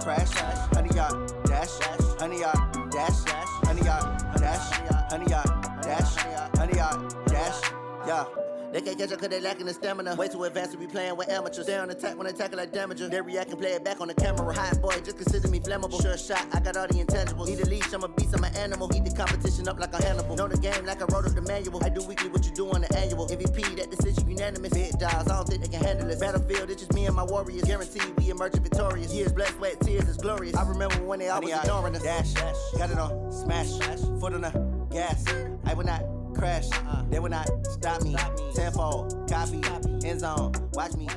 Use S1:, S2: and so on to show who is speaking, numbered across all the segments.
S1: crash, 100-yard dash, 100-yard dash, 100-yard dash, 100-yard dash, 100-yard dash, yeah. They can't catch up cause they lacking the stamina. Way too advanced to be playing with amateurs. Stay on attack when they tackle like damager. They react and play it back on the camera. Hot boy, just consider me flammable. Sure shot, I got all the intangibles. Need a leash, I'm a beast, I'm an animal. Eat the competition up like a Hannibal. Know the game like I wrote up the manual. I do weekly what you do on the annual. MVP, that decision unanimous. Big dials, I don't think they can handle it. Battlefield, it's just me and my warriors. Guaranteed we emerging victorious. Years, blood, sweat, tears, it's glorious. I remember when they always ignoring us. Dash, got it on, smash, foot on the gas. I will not crash, they will not stop me. Tenfold, copy, end zone, watch me.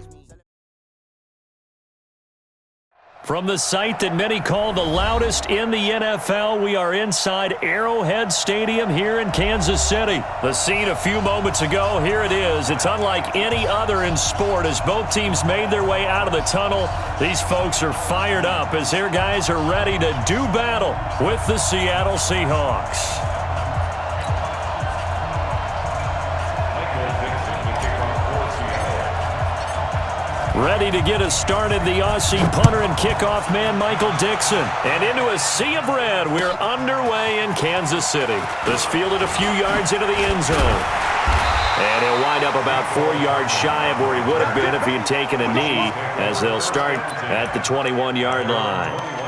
S2: From the site that many call the loudest in the NFL, we are inside Arrowhead Stadium here in Kansas City. The scene a few moments ago, here it is. It's unlike any other in sport as both teams made their way out of the tunnel. These folks are fired up as their guys are ready to do battle with the Seattle Seahawks. Ready to get us started, the Aussie punter and kickoff man, Michael Dixon. And into a sea of red, we're underway in Kansas City. This fielded a few yards into the end zone. And he'll wind up about 4 yards shy of where he would have been if he had taken a knee, as they'll start at the 21-yard line.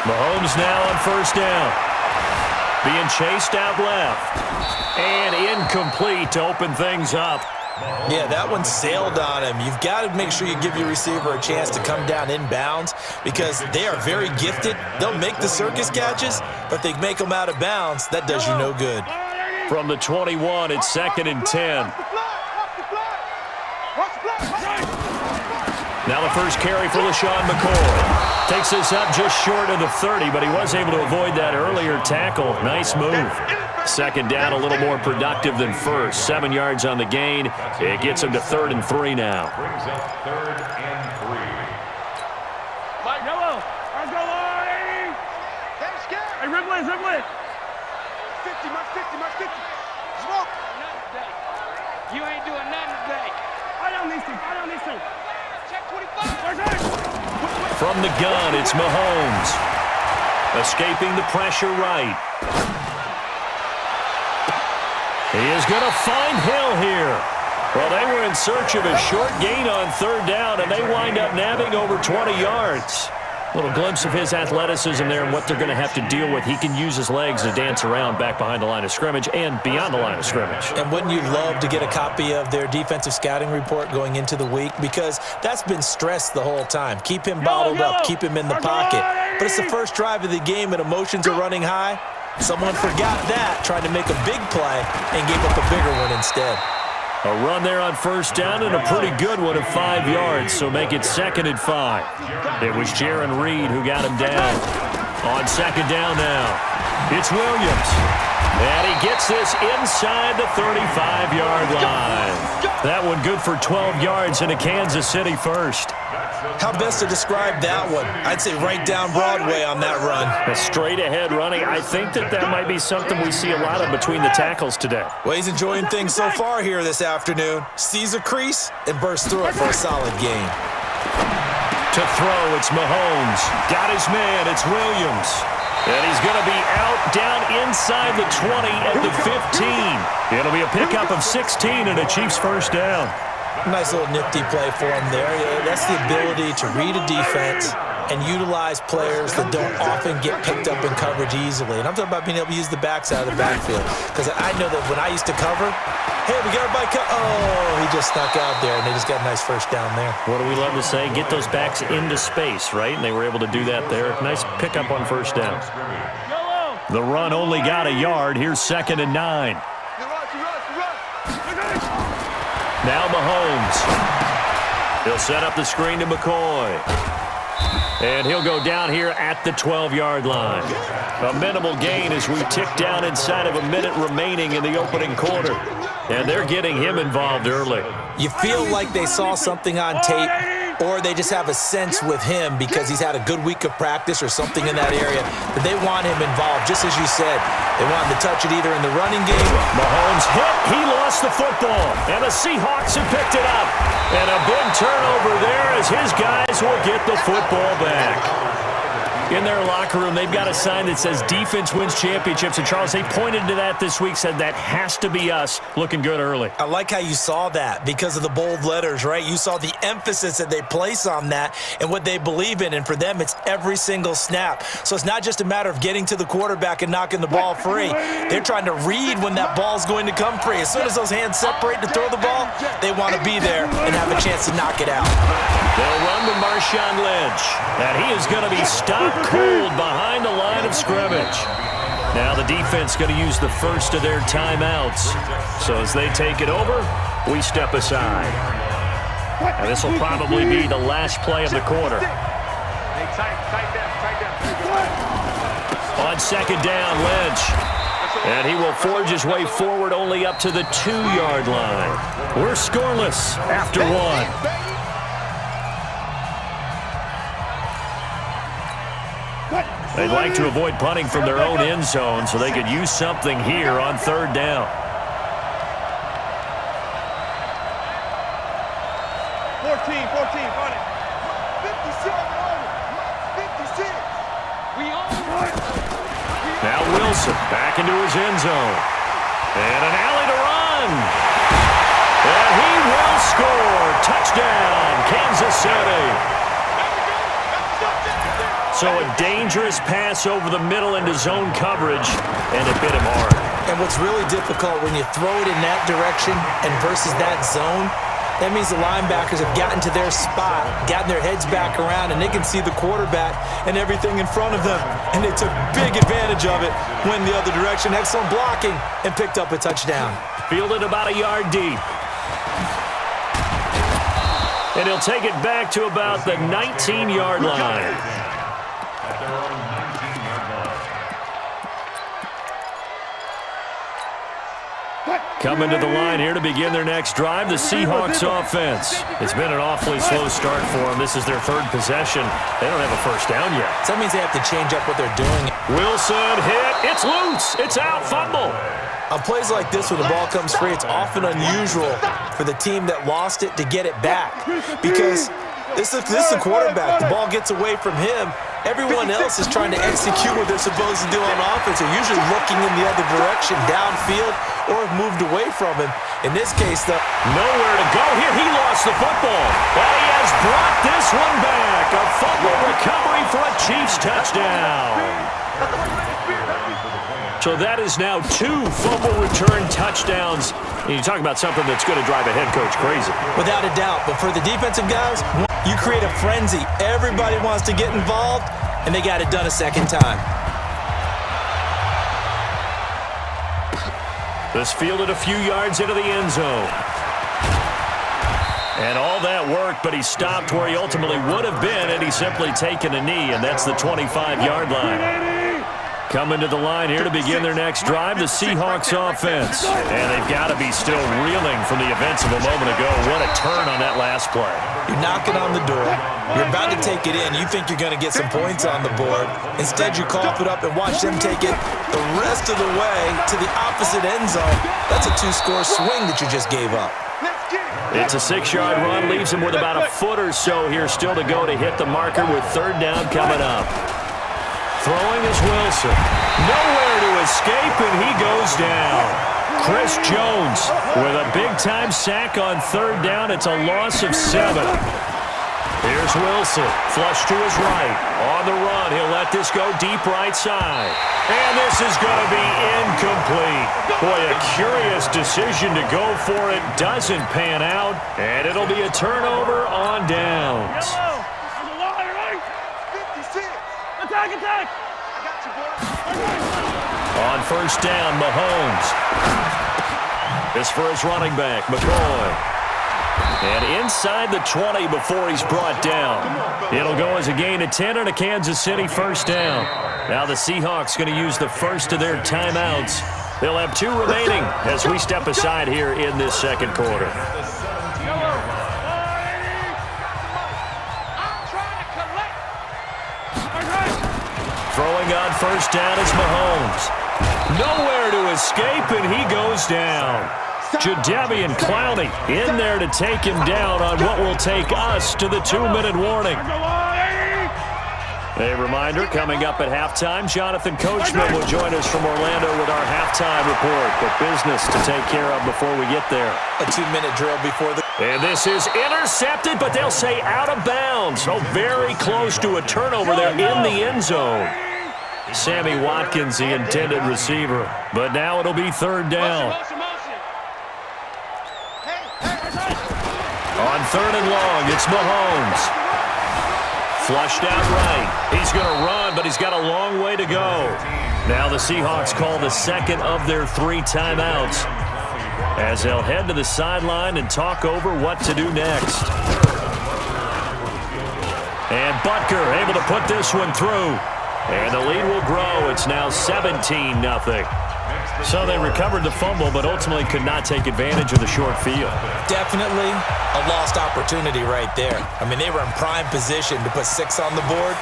S2: Mahomes now on first down. Being chased out left. And incomplete to open things up.
S3: Yeah, that one sailed on him. You've got to make sure you give your receiver a chance to come down inbounds because they are very gifted. They'll make the circus catches, but if they make them out of bounds, that does you no good.
S2: From the 21, it's 2nd and 10. Now the first carry for LaShawn McCoy. Takes this up just short of the 30, but he was able to avoid that earlier tackle. Nice move. Second down, a little more productive than first. 7 yards on the gain. It gets him to 3rd and 3 now.
S4: Brings up 3rd and 3.
S5: Mike, hello. Let's go, Lordy. Hey, Ripley. 50, Mark 50. Smoke.
S6: Nothing today. You ain't doing nothing today.
S5: I don't need to.
S6: Check 25.
S2: From the gun, it's Mahomes. Escaping the pressure right. He is going to find Hill here. Well, they were in search of a short gain on 3rd down, and they wind up nabbing over 20 yards. A little glimpse of his athleticism there and what they're going to have to deal with. He can use his legs to dance around back behind the line of scrimmage and beyond the line of scrimmage.
S3: And wouldn't you love to get a copy of their defensive scouting report going into the week? Because that's been stressed the whole time. Keep him bottled up. Keep him in the pocket. But it's the first drive of the game and emotions are running high. Someone forgot that, trying to make a big play and gave up a bigger one instead.
S2: A run there on first down and a pretty good one of 5 yards, so make it 2nd and 5. It was Jaron Reed who got him down. On 2nd down now, it's Williams. And he gets this inside the 35-yard line. That one good for 12 yards into Kansas City first.
S3: How best to describe that one? I'd say right down Broadway on that run.
S2: A straight-ahead running. I think that might be something we see a lot of between the tackles today.
S3: Well, he's enjoying things so far here this afternoon. Sees a crease and bursts through it for a solid gain.
S2: To throw, it's Mahomes. Got his man, it's Williams. And he's going to be out down inside the 20 at the 15. It'll be a pickup of 16 and a Chiefs first down.
S3: Nice little nifty play for him there. That's the ability to read a defense and utilize players that don't often get picked up in coverage easily. And I'm talking about being able to use the backs out of the backfield. Because I know that when I used to cover, hey, we got everybody he just snuck out there, and they just got a nice first down there.
S2: What do we love to say? Get those backs into space, right? And they were able to do that there. Nice pickup on first down. The run only got a yard. Here's 2nd and 9. Now Mahomes. He'll set up the screen to McCoy. And he'll go down here at the 12-yard line. A minimal gain as we tick down inside of a minute remaining in the opening quarter. And they're getting him involved early.
S3: You feel like they saw something on tape, or they just have a sense with him because he's had a good week of practice or something in that area that they want him involved, just as you said. They want him to touch it either in the running game.
S2: Mahomes hit. He lost the football, and the Seahawks have picked it up. And a big turnover there as his guys will get the football back. In their locker room, they've got a sign that says defense wins championships. And, Charles, they pointed to that this week, said that has to be us. Looking good early.
S3: I like how you saw that because of the bold letters, right? You saw the emphasis that they place on that and what they believe in. And for them, it's every single snap. So it's not just a matter of getting to the quarterback and knocking the ball free. They're trying to read when that ball's going to come free. As soon as those hands separate to throw the ball, they want to be there and have a chance to knock it out.
S2: They'll run with Marshawn Lynch. And he is going to be stopped cold behind the line of scrimmage. Now the defense going to use the first of their timeouts. So as they take it over, we step aside. And this will probably be the last play of the quarter. On second down, Lynch. And he will forge his way forward only up to the 2-yard line. We're scoreless after one. They'd like to avoid punting from their own end zone so they could use something here on third down.
S5: 14, run it. 56.
S2: Now Wilson back into his end zone. And an alley to run. And he will score. Touchdown, Kansas City. So a dangerous pass over the middle into zone coverage, and it bit him hard.
S3: And what's really difficult when you throw it in that direction and versus that zone, that means the linebackers have gotten to their spot, gotten their heads back around, and they can see the quarterback and everything in front of them. And they took big advantage of it, went the other direction, excellent blocking, and picked up a touchdown.
S2: Fielded about a yard deep. And he'll take it back to about the 19-yard line. Coming to the line here to begin their next drive, the Seahawks offense. It's been an awfully slow start for them. This is their third possession. They don't have a first down yet.
S3: So that means they have to change up what they're doing.
S2: Wilson hit. It's loose. It's out. Fumble.
S3: On plays like this where the ball comes free, it's often unusual for the team that lost it to get it back because this is a quarterback. The ball gets away from him. Everyone else is trying to execute what they're supposed to do on offense. They're usually looking in the other direction, downfield, or have moved away from him. In this case,
S2: nowhere to go here. He lost the football. But he has brought this one back. A fumble recovery for a Chiefs touchdown. So that is now 2 fumble return touchdowns. And you talk about something that's going to drive a head coach crazy.
S3: Without a doubt. But for the defensive guys, you create a frenzy. Everybody wants to get involved, and they got it done a second time.
S2: This fielded a few yards into the end zone. And all that worked, but he stopped where he ultimately would have been had he simply taken a knee, and that's the 25-yard line. Coming to the line here to begin their next drive, the Seahawks offense. And they've got to be still reeling from the events of a moment ago. What a turn on that last play.
S3: You're knocking on the door. You're about to take it in. You think you're going to get some points on the board. Instead, you cough it up and watch them take it the rest of the way to the opposite end zone. That's a 2-score swing that you just gave up.
S2: It's a 6-yard run. Leaves him with about a foot or so here still to go to hit the marker with third down coming up. Throwing is Wilson. Nowhere to escape, and he goes down. Chris Jones with a big-time sack on third down. It's a loss of 7. Here's Wilson. Flush to his right. On the run. He'll let this go deep right side. And this is going to be incomplete. Boy, a curious decision to go for it. Doesn't pan out. And it'll be a turnover on downs.
S5: Attack!
S2: On first down, Mahomes. This for his running back, McCoy. And inside the 20 before he's brought down. It'll go as a gain of 10 and a Kansas City first down. Now the Seahawks going to use the first of their timeouts. They'll have 2 remaining as we step aside here in this second quarter. on first down is Mahomes. Nowhere to escape, and he goes down. Jadeveon Clowney in there to take him down on what will take us to the 2-minute warning. A reminder, coming up at halftime, Jonathan Coachman will join us from Orlando with our halftime report. But business to take care of before we get there.
S3: A 2-minute drill before the...
S2: And this is intercepted, but they'll say out of bounds. So very close to a turnover there in the end zone. Sammy Watkins, the intended receiver. But now it'll be third down. On third and long, it's Mahomes. Flushed out right. He's going to run, but he's got a long way to go. Now the Seahawks call the second of their 3 timeouts as they'll head to the sideline and talk over what to do next. And Butker able to put this one through. And the lead will grow. It's now 17-0. So they recovered the fumble, but ultimately could not take advantage of the short field.
S3: Definitely a lost opportunity right there. I mean, they were in prime position to put 6 on the board.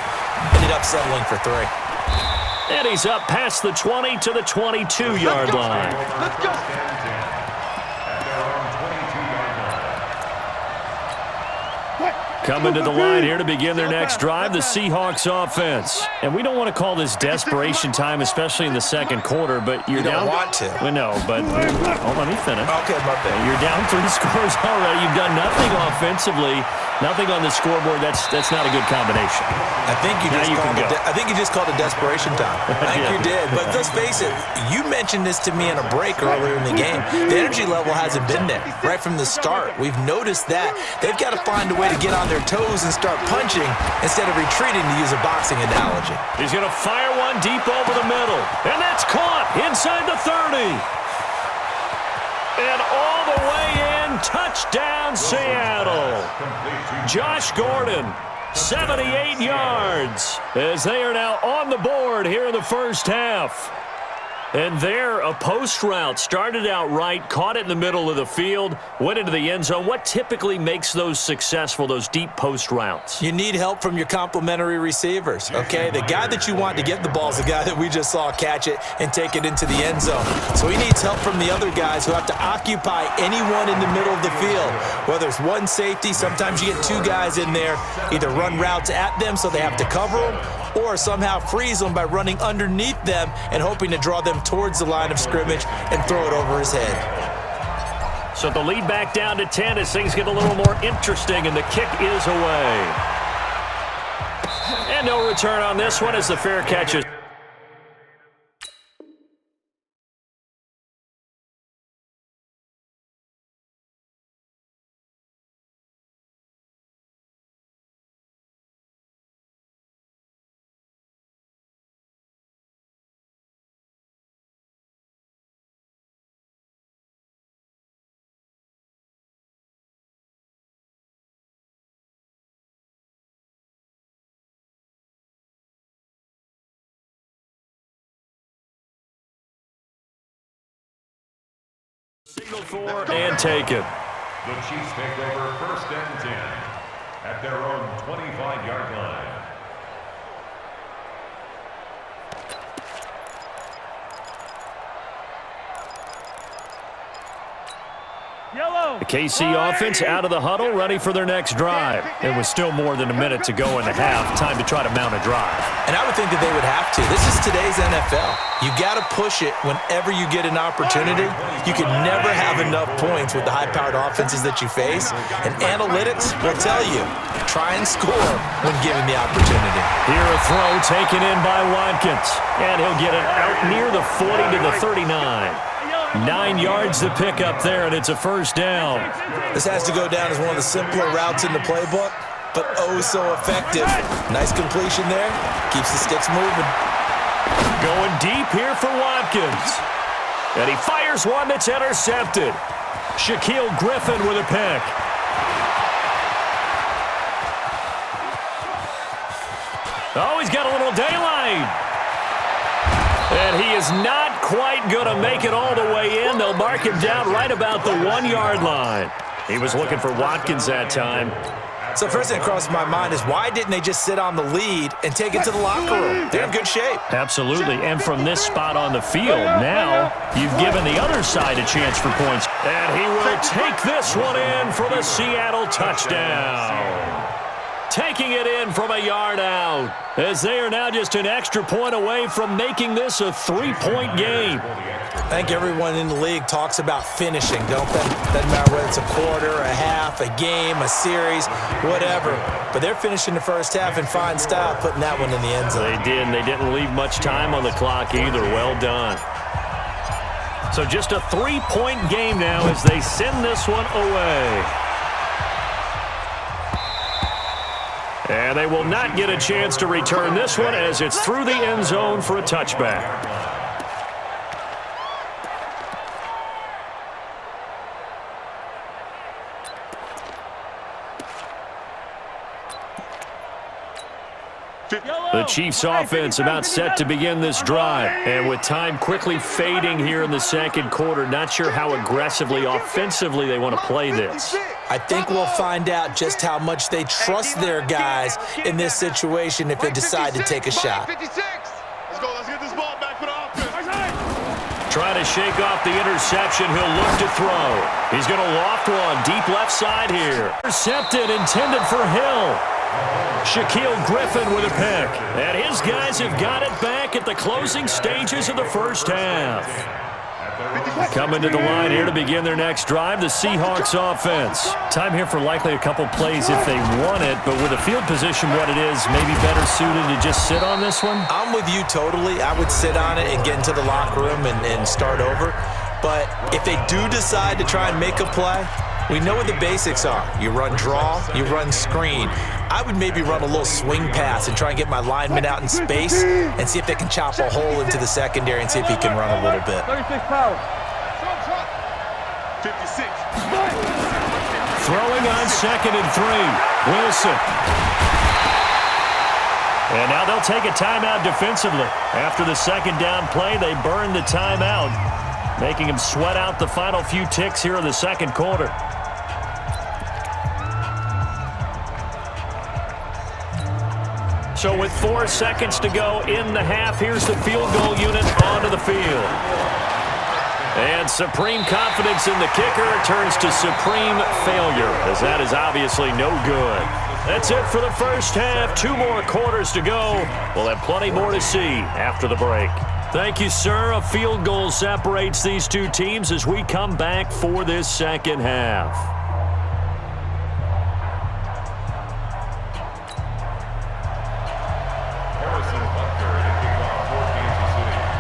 S3: Ended up settling for 3.
S2: And he's up past the 20 to the 22-yard line.
S6: Let's go.
S2: Coming to the line here to begin their next drive, the Seahawks offense. And we don't want to call this desperation time, especially in the second quarter, but you're down.
S3: You don't want to.
S2: Well, no, but let me finish.
S3: Okay, my bad.
S2: You're down 3 scores already. You've done nothing offensively, nothing on the scoreboard. That's not a good combination.
S3: I think you just called it desperation time. I think you did. But let's face it, you mentioned this to me in a break earlier in the game. The energy level hasn't been there right from the start. We've noticed that. They've got to find a way to get on their toes and start punching instead of retreating, to use a boxing analogy.
S2: He's going to fire one deep over the middle. And that's caught inside the 30. And all the way in, touchdown Seattle. Josh Gordon, 78 yards, as they are now on the board here in the first half. And there, a post route started out right, caught it in the middle of the field, went into the end zone. What typically makes those successful, those deep post routes?
S3: You need help from your complementary receivers, okay? The guy that you want to get the ball is the guy that we just saw catch it and take it into the end zone. So he needs help from the other guys who have to occupy anyone in the middle of the field. Whether it's one safety, sometimes you get 2 guys in there, either run routes at them so they have to cover them, or somehow freeze them by running underneath them and hoping to draw them towards the line of scrimmage and throw it over his head.
S2: So the lead back down to 10 as things get a little more interesting, and the kick is away. And no return on this one as the fair catch is. Signal for and taken.
S4: The Chiefs take over first and 10 at their own 25-yard line.
S2: The KC offense out of the huddle, ready for their next drive. It was still more than a minute to go in the half. Time to try to mount a drive.
S3: And I would think that they would have to. This is today's NFL. You got to push it whenever you get an opportunity. You can never have enough points with the high-powered offenses that you face. And analytics will tell you, try and score when given the opportunity.
S2: Here a throw taken in by Watkins. And he'll get it out near the 40 to the 39. 9 yards to pick up there, and it's a first down.
S3: This has to go down as one of the simpler routes in the playbook, but oh so effective. Nice completion there. Keeps the sticks moving.
S2: Going deep here for Watkins. And he fires one that's intercepted. Shaquille Griffin with a pick. Oh, he's got a little daylight. And he is not quite going to make it all the way in. They'll mark him down right about the 1-yard line. He was looking for Watkins that time.
S3: So first thing that crosses my mind is why didn't they just sit on the lead and take it to the locker room? They're in good shape.
S2: Absolutely, and from this spot on the field, now you've given the other side a chance for points. And he will take this one in for the Seattle touchdown. Taking it in from a yard out, as they are now just an extra point away from making this a 3-point game.
S3: I think everyone in the league talks about finishing, don't they? Doesn't matter whether it's a quarter, a half, a game, a series, whatever. But they're finishing the first half in fine style, putting that one in the end zone.
S2: They did, and they didn't leave much time on the clock either. Well done. So just a 3-point game now as they send this one away. And they will not get a chance to return this one as it's through the end zone for a touchback. The Chiefs offense about set to begin this drive. And with time quickly fading here in the second quarter, not sure how aggressively, offensively they want to play this.
S3: I think we'll find out just how much they trust their guys in this situation if they decide to take a shot.
S5: Let's go. Let's get this ball back for the offense.
S2: Trying to shake off the interception. He'll look to throw. He's going to loft one deep left side here. Intercepted, intended for Hill. Shaquille Griffin with a pick. And his guys have got it back at the closing stages of the first half. Coming to the line here to begin their next drive, the Seahawks offense. Time here for likely a couple plays if they want it, but with the field position what it is, maybe better suited to just sit on this one?
S3: I'm with you totally. I would sit on it and get into the locker room and start over. But if they do decide to try and make a play, we know what the basics are. You run draw, you run screen. I would maybe run a little swing pass and try and get my lineman out in space and see if they can chop a hole into the secondary and see if he can run a little bit.
S5: 36 power. 56.
S2: Throwing on 2nd and 3. Wilson. And now they'll take a timeout defensively. After the second down play, they burn the timeout, making them sweat out the final few ticks here in the second quarter. So with 4 seconds to go in the half, here's the field goal unit onto the field. And supreme confidence in the kicker turns to supreme failure, as that is obviously no good. That's it for the first half. 2 more quarters to go. We'll have plenty more to see after the break. Thank you, sir. A field goal separates these two teams as we come back for this second half.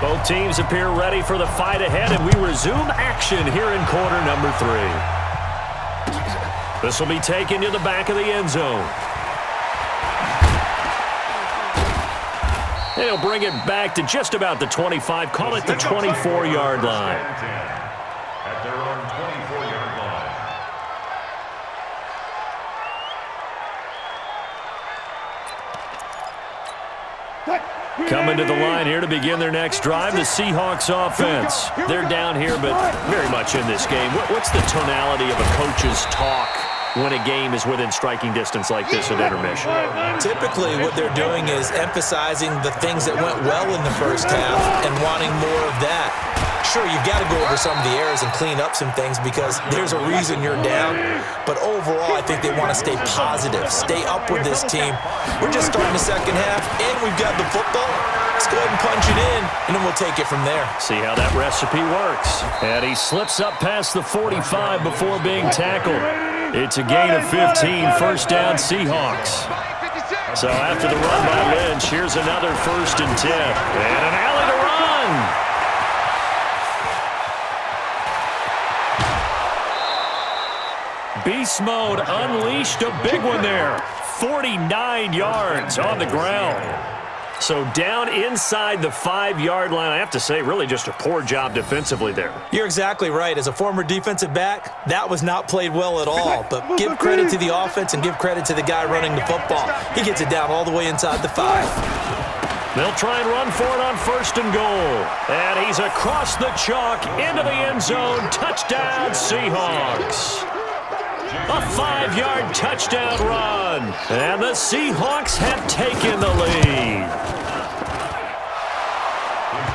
S2: Both teams appear ready for the fight ahead, and we resume action here in quarter number 3. This will be taken to the back of the end zone. And he'll bring it back to just about the 25, call it the 24-yard line.
S4: At their own 24-yard line.
S2: Coming to the line here to begin their next drive, the Seahawks offense. They're down here, but very much in this game. What's the tonality of a coach's talk when a game is within striking distance like this at intermission?
S3: Typically, what they're doing is emphasizing the things that went well in the first half and wanting more of that. Sure, you've got to go over some of the errors and clean up some things because there's a reason you're down. But overall, I think they want to stay positive, stay up with this team. We're just starting the second half, and we've got the football. Let's go ahead and punch it in, and then we'll take it from there.
S2: See how that recipe works. And he slips up past the 45 before being tackled. It's a gain of 15, first down Seahawks. So after the run by Lynch, here's another 1st and 10. And an alley to run. Beast mode unleashed, a big one there. 49 yards on the ground. So down inside the 5-yard line. I have to say, really just a poor job defensively there.
S3: You're exactly right. As a former defensive back, that was not played well at all. But give credit to the offense and give credit to the guy running the football. He gets it down all the way inside the 5.
S2: They'll try and run for it on 1st and goal. And he's across the chalk into the end zone. Touchdown, Seahawks. A 5-yard touchdown run. And the Seahawks have taken the lead.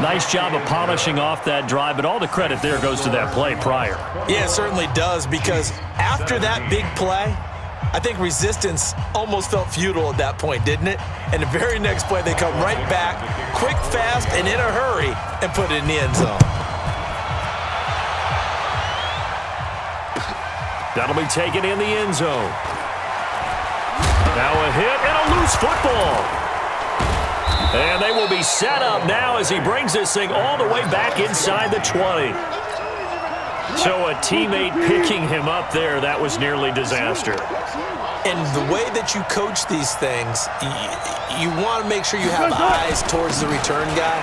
S2: Nice job of polishing off that drive, but all the credit there goes to that play prior.
S3: Yeah, it certainly does, because after that big play, I think resistance almost felt futile at that point, didn't it? And the very next play, they come right back, quick, fast, and in a hurry, and put it in the end zone.
S2: That'll be taken in the end zone. Now a hit and a loose football. And they will be set up now as he brings this thing all the way back inside the 20. So a teammate picking him up there, that was nearly disaster.
S3: And the way that you coach these things, you want to make sure you have eyes towards the return guy,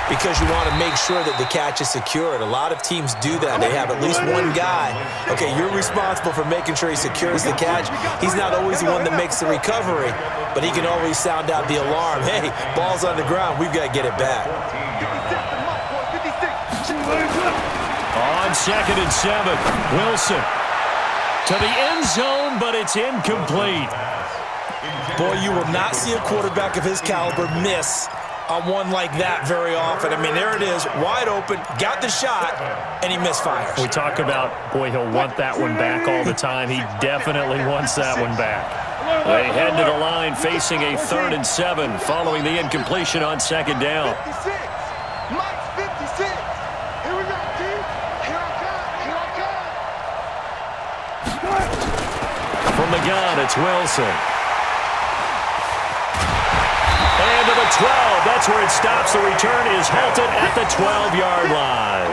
S3: because you want to make sure that the catch is secured. A lot of teams do that. They have at least one guy. Okay, you're responsible for making sure he secures the catch. He's not always the one that makes the recovery, but he can always sound out the alarm. Hey, ball's on the ground. We've got to get it back.
S2: On 2nd and 7, Wilson to the end zone, but it's incomplete.
S3: Boy, you will not see a quarterback of his caliber miss on one like that very often. I mean, there it is, wide open, got the shot, and he misfires.
S2: We talk about, boy, he'll want that one back all the time. He definitely wants that one back. They head to the line facing a 3rd and 7 following the incompletion on 2nd down. From the gun, it's Wilson. And to the 12. That's where it stops. The return is halted at the 12-yard line.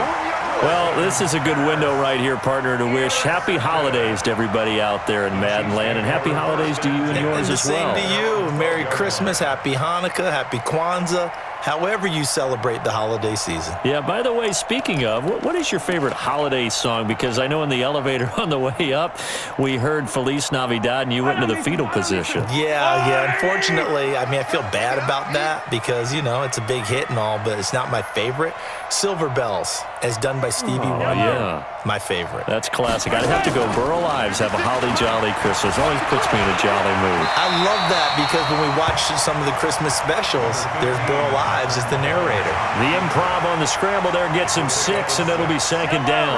S2: Well, this is a good window right here, partner, to wish happy holidays to everybody out there in Madden land, and happy holidays to you and yours as well.
S3: Same to you. Merry Christmas, Happy Hanukkah, Happy Kwanzaa, however you celebrate the holiday season.
S2: Yeah, by the way, speaking of, what is your favorite holiday song? Because I know in the elevator on the way up, we heard Feliz Navidad, and you went into the fetal position.
S3: Yeah. Unfortunately, I mean, I feel bad about that because, you know, it's a big hit and all, but it's not my favorite. Silver Bells, as done by Stevie Wonder.
S2: Yeah.
S3: My favorite.
S2: That's classic. I'd have to go Burl Ives, have a holly jolly Christmas. Always puts me in a jolly mood.
S3: I love that because when we watch some of the Christmas specials, there's Burl Ives as the narrator.
S2: The improv on the scramble there gets him 6, and it'll be 2nd down.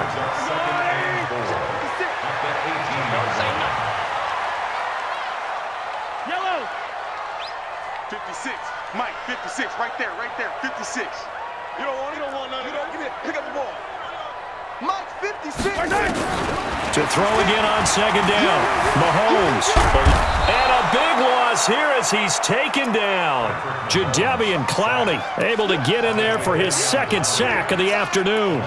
S6: Yellow.
S5: 56. Mike, 56. Right there. 56. You don't want none. You don't get it. Pick up the ball. Mike, 56.
S2: To throw again on 2nd down. Mahomes. And a big loss here as he's taken down. Jadeveon Clowney able to get in there for his 2nd sack of the afternoon.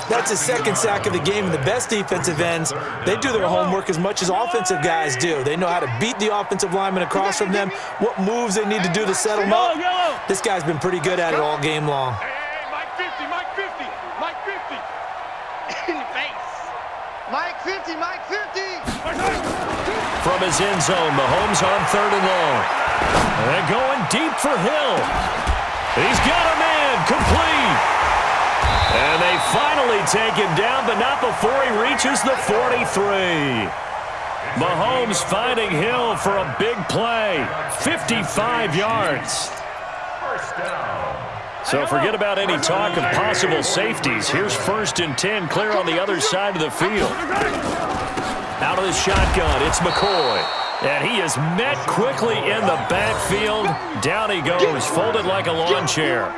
S3: That's his 2nd sack of the game, and the best defensive ends, they do their homework as much as offensive guys do. They know how to beat the offensive lineman across from them, what moves they need to do to set them up. This guy's been pretty good at it all game long.
S6: Mike 50. Mike 50. In the face. Mike 50.
S2: From his end zone, Mahomes on 3rd and long. And going deep for Hill. He's got a man, complete. And they finally take him down, but not before he reaches the 43. Mahomes finding Hill for a big play. 55 yards.
S4: First down.
S2: So forget about any talk of possible safeties. Here's 1st and 10, clear on the other side of the field. Out of the shotgun, it's McCoy. And he is met quickly in the backfield. Down he goes, folded like a lawn chair.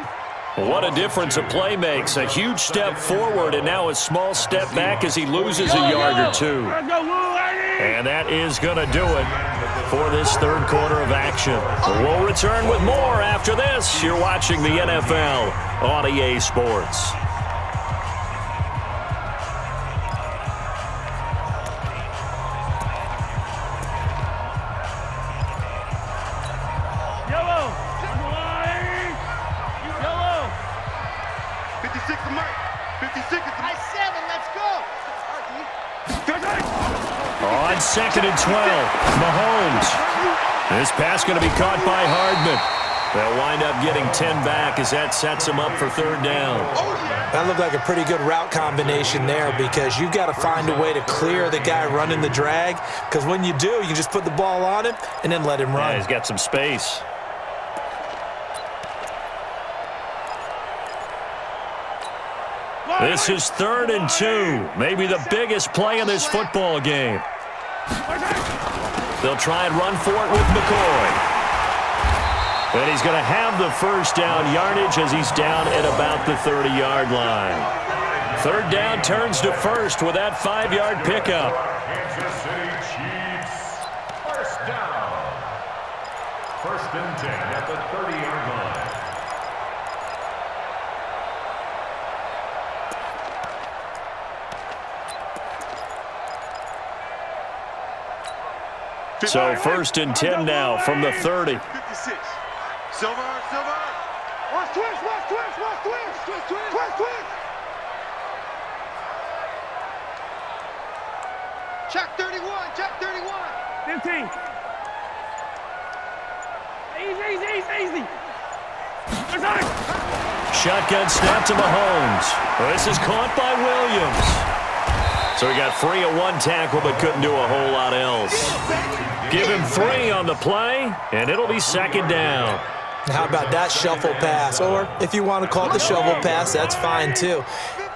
S2: What a difference a play makes. A huge step forward and now a small step back as he loses a yard or two. And that is going to do it for this 3rd quarter of action. We'll return with more after this. You're watching the NFL on EA Sports.
S6: Yellow.
S5: 56 to Mike. 56 is to Mike.
S6: 7, let's go.
S2: On 2nd and 12, Mahomes. This pass going to be caught by Hardman. They'll wind up getting 10 back as that sets them up for third down.
S3: That looked like a pretty good route combination there because you've got to find a way to clear the guy running the drag, because when you do, you can just put the ball on him and then let him run.
S2: Yeah, he's got some space. This is 3rd and 2, maybe the biggest play in this football game. They'll try and run for it with McCoy. And he's going to have the first down yardage as he's down at about the 30-yard line. 3rd down turns to 1st with that 5-yard pickup.
S4: Kansas City Chiefs, first down. 1st and 10 at the 30-yard line.
S2: So 1st and 10 now from the 30.
S5: 56. Silver. Watch twist. Check 31.
S6: 15. Easy.
S2: Shotgun snap to Mahomes. This is caught by Williams. So he got free of one tackle but couldn't do a whole lot else. Give him 3 on the play, and it'll be 2nd down.
S3: How about that shuffle pass? Or if you want to call it the shovel pass, that's fine too.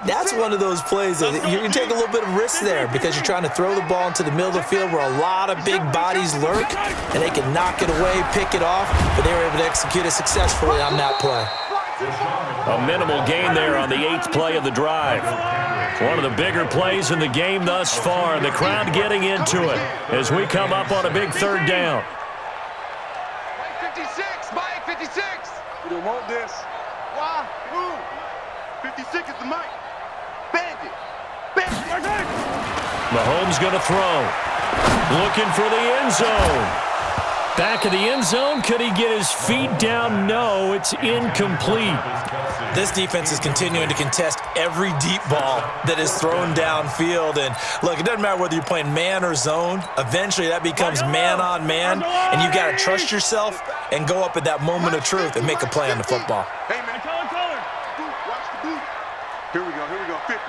S3: That's one of those plays that you can take a little bit of risk there because you're trying to throw the ball into the middle of the field where a lot of big bodies lurk, and they can knock it away, pick it off, but they were able to execute it successfully on that play.
S2: A minimal gain there on the 8th play of the drive. One of the bigger plays in the game thus far, and the crowd getting into it as we come up on a big 3rd down.
S5: Mike 56. We don't want this. Why? Who? 56 is the mic. Bandit.
S2: Mahomes going to throw. Looking for the end zone. Back of the end zone. Could he get his feet down? No, it's incomplete.
S3: This defense is continuing to contest every deep ball that is thrown downfield. And look, it doesn't matter whether you're playing man or zone. Eventually that becomes man on man, and you've got to trust yourself and go up at that moment of truth and make a play on the football.
S5: Hey, man. Color. Watch the boot. Here we go. 50.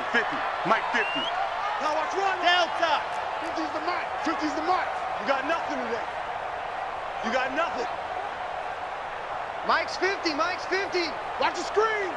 S5: Mike 50. Now watch run. Delta. 50's the mic. 50's the mic. You got nothing today. You got nothing. Mike's 50. Watch the screen.